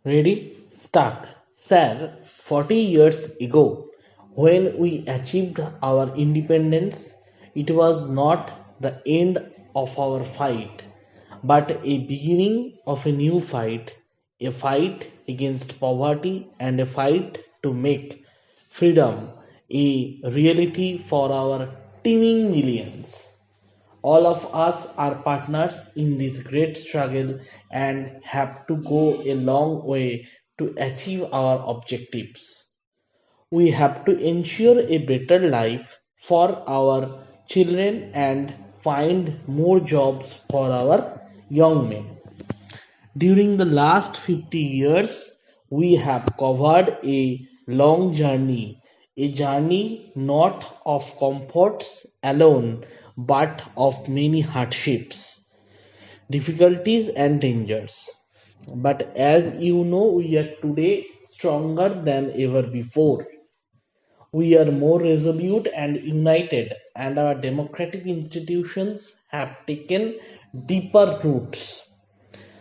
Ready? Start. Sir, 40 years ago, when we achieved our independence, it was not the end of our fight, but a beginning of a new fight, a fight against poverty and a fight to make freedom a reality for our teeming millions. All of us are partners in this great struggle and have to go a long way to achieve our objectives. We have to ensure a better life for our children and find more jobs for our young men. During the last 50 years, we have covered a long journey, a journey not of comforts alone, but of many hardships, difficulties, and dangers. But as you know, we are today stronger than ever before. We are more resolute and united, and our democratic institutions have taken deeper roots.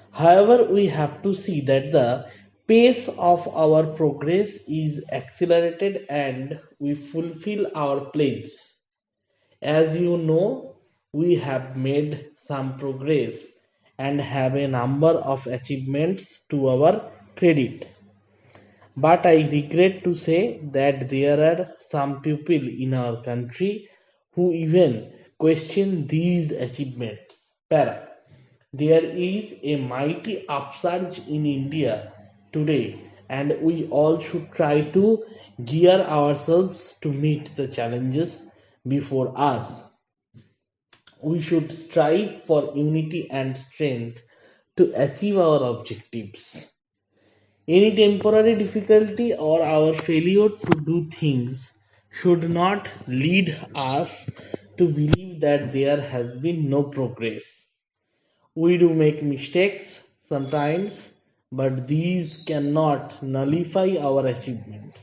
However, we have to see that the pace of our progress is accelerated and we fulfill our pledge. As you know, we have made some progress and have a number of achievements to our credit. But I regret to say that there are some people in our country who even question these achievements. Para. There is a mighty upsurge in India today, and we all should try to gear ourselves to meet the challenges before us. We should strive for unity and strength to achieve our objectives. Any temporary difficulty or our failure to do things should not lead us to believe that there has been no progress. We do make mistakes sometimes, but these cannot nullify our achievements.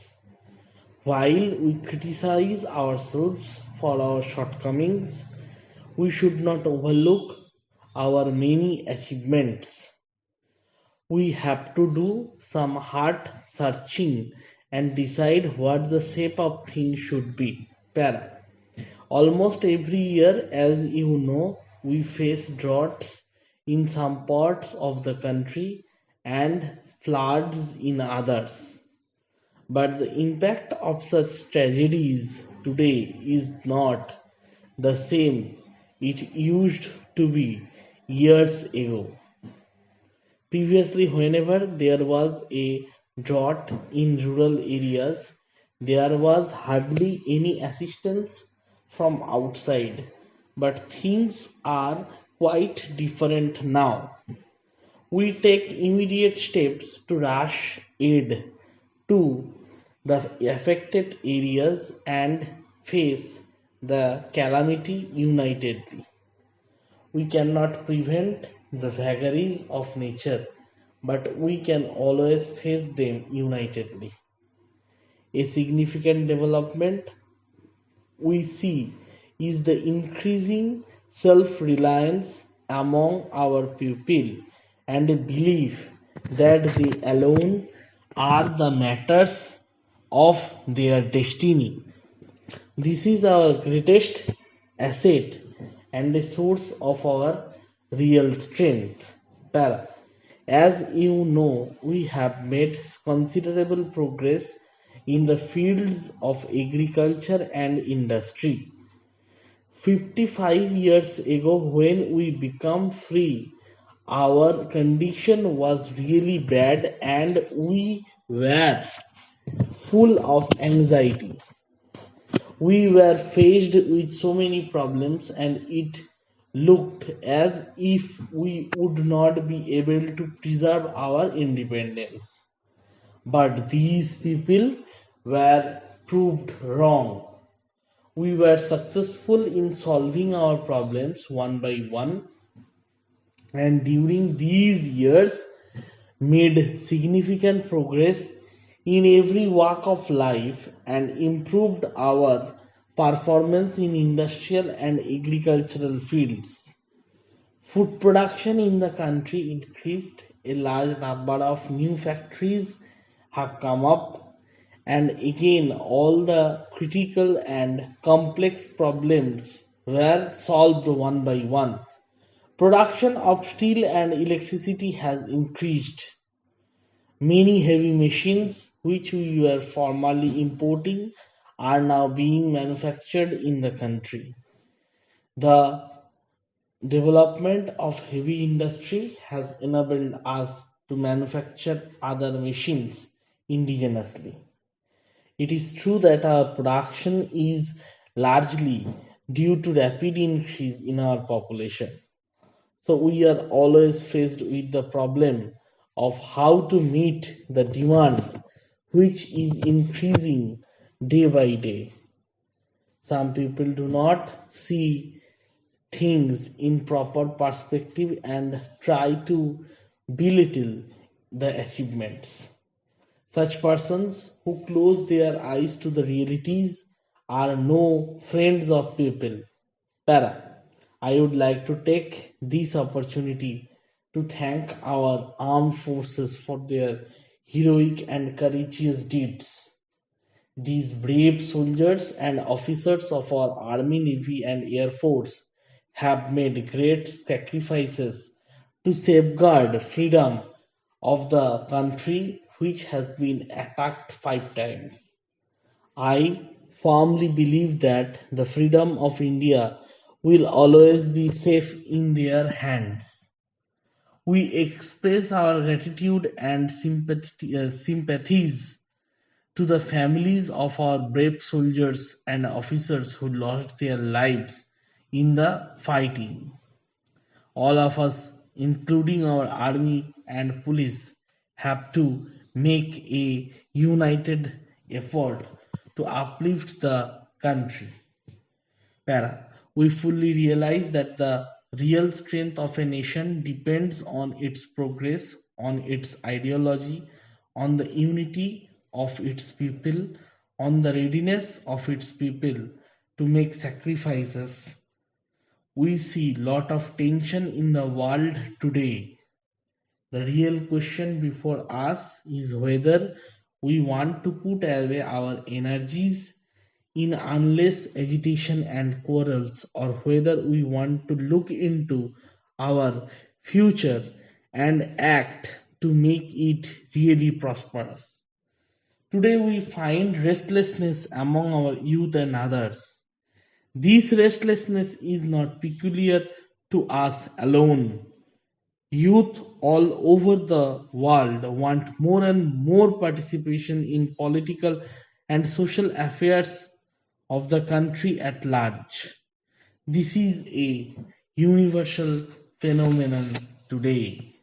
While we criticize ourselves for our shortcomings, we should not overlook our many achievements. We have to do some heart searching and decide what the shape of things should be. Para. Almost every year, as you know, we face droughts in some parts of the country and floods in others. But the impact of such tragedies today is not the same it used to be years ago. Previously, whenever there was a drought in rural areas, there was hardly any assistance from outside. But things are quite different now. We take immediate steps to rush aid to the affected areas and face the calamity unitedly. We cannot prevent the vagaries of nature, but we can always face them unitedly. A significant development we see is the increasing self reliance among our people and a belief that they alone are the matters of their destiny. This is our greatest asset and a source of our real strength. Para. As you know, we have made considerable progress in the fields of agriculture and industry. 55 years ago, when we became free, our condition was really bad and we were full of anxiety. We were faced with so many problems, and it looked as if we would not be able to preserve our independence. But these people were proved wrong. We were successful in solving our problems one by one, and during these years made significant progress in every walk of life and improved our performance in industrial and agricultural fields. Food production in the country increased a large number of new factories have come up, and again all the critical and complex problems were solved one by one. Production of steel and electricity has increased. Many heavy machines which we were formerly importing are now being manufactured in the country. The development of heavy industry has enabled us to manufacture other machines indigenously. It is true that our production is largely due to rapid increase in our population. So we are always faced with the problem of how to meet the demand which is increasing day by day. Some people do not see things in proper perspective and try to belittle the achievements. Such persons who close their eyes to the realities are no friends of people. Para, I would like to take this opportunity to thank our armed forces for their heroic and courageous deeds. These brave soldiers and officers of our Army, Navy, and Air Force have made great sacrifices to safeguard freedom of the country which has been attacked 5 times. I firmly believe that the freedom of India will always be safe in their hands. We express our gratitude and sympathies to the families of our brave soldiers and officers who lost their lives in the fighting. All of us, including our army and police, have to make a united effort to uplift the country. Para. We fully realize that the real strength of a nation depends on its progress, on its ideology, on the unity of its people, on the readiness of its people to make sacrifices. We see lot of tension in the world today. The real question before us is whether we want to put away our energies in endless agitation and quarrels, or whether we want to look into our future and act to make it really prosperous. Today we find restlessness among our youth and others. This restlessness is not peculiar to us alone. Youth all over the world want more and more participation in political and social affairs of the country at large. This is a universal phenomenon today.